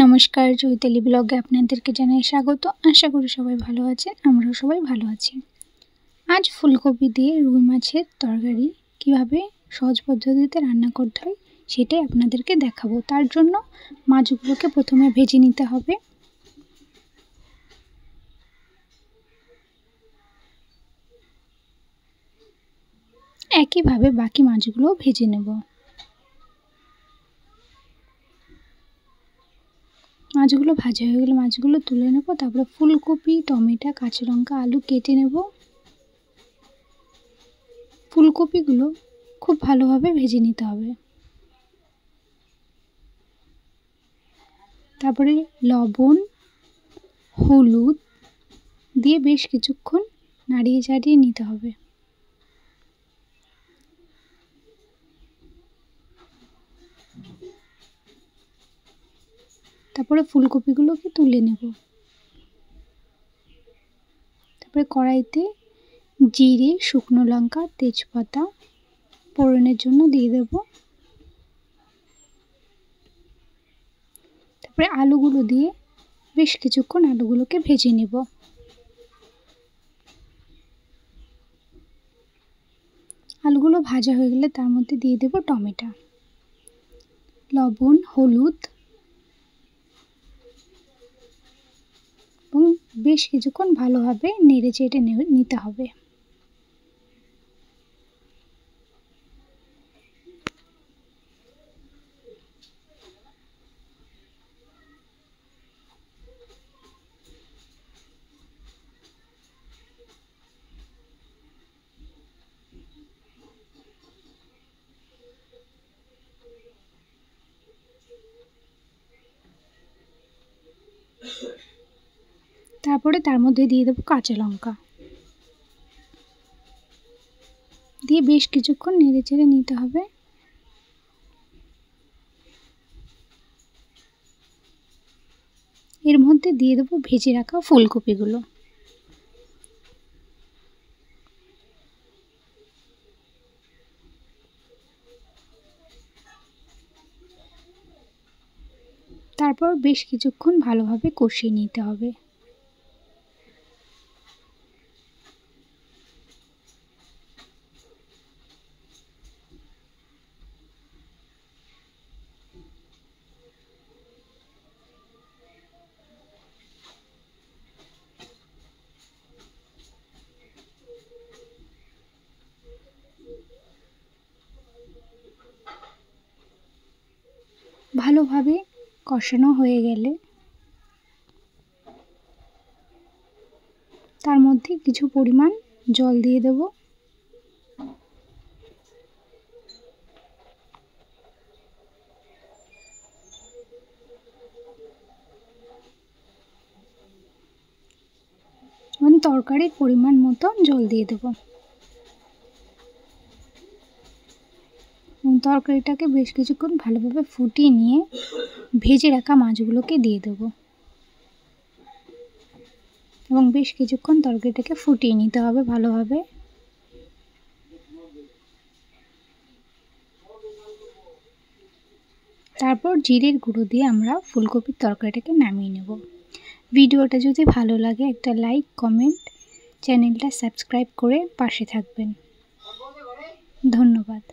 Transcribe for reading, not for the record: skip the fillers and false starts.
নমস্কার, চৈতালি ব্লগে আপনাদেরকে জানাই স্বাগত। আশা করি সবাই ভালো আছেন, আমরাও সবাই ভালো আছি। আজ ফুলকপি দিয়ে রুই মাছের তরকারি কিভাবে সহজ পদ্ধতিতে রান্না করতে হয় সেটাই আপনাদেরকে দেখাবো। তার জন্য মাছগুলোকে প্রথমে ভেজে নিতে হবে। একইভাবে বাকি মাছগুলোও ভেজে নেব। মাছগুলো ভাজা হয়ে গেলে মাছগুলো তুলে নেব। তারপরে ফুলকপি, টমেটো, কাঁচা লঙ্কা, আলু কেটে নেব। ফুলকপিগুলো খুব ভালোভাবে ভেজে নিতে হবে। তারপরে লবণ, হলুদ দিয়ে বেশ কিছুক্ষণ নাড়িয়ে চাড়িয়ে নিতে হবে। তারপরে ফুলকপিগুলোকে তুলে নেব। তারপরে কড়াইতে জিরে, শুকনো লঙ্কা, তেজপাতা ফোড়নের জন্য দিয়ে দেব। তারপরে আলুগুলো দিয়ে বেশ কিছুক্ষণ আলুগুলোকে ভেজে নেব। আলুগুলো ভাজা হয়ে গেলে তার মধ্যে দিয়ে দেব টমেটো, লবণ, হলুদ এবং বেশ কিছুক্ষণ ভালোভাবে নেড়ে চেড়ে নিতে হবে। তারপরে তার মধ্যে দিয়ে দেবো কাঁচা লঙ্কা, দিয়ে বেশ কিছুক্ষণ নেড়ে চেড়ে নিতে হবে। এর মধ্যে দিয়ে দেবো ভেজে রাখা ফুলকপিগুলো। তারপর বেশ কিছুক্ষণ ভালোভাবে কষিয়ে নিতে হবে। ভালোভাবে কষানো হয়ে গেলে তার মধ্যে কিছু পরিমাণ জল দিয়ে দেব। মানে তরকারির পরিমাণ মতো জল দিয়ে দেব। তরকারিটাকে বেশ কিছুক্ষণ ভালোভাবে ফুটিয়ে নিয়ে ভেজে রাখা মাছগুলোকে দিয়ে দেব এবং বেশ কিছুক্ষণ তরকারিটাকে ফুটিয়ে নিতে হবে ভালোভাবে। তারপর জিরের গুঁড়ো দিয়ে আমরা ফুলকপির তরকারিটাকে নামিয়ে নেব। ভিডিওটা যদি ভালো লাগে একটা লাইক, কমেন্ট, চ্যানেলটা সাবস্ক্রাইব করে পাশে থাকবেন। ধন্যবাদ।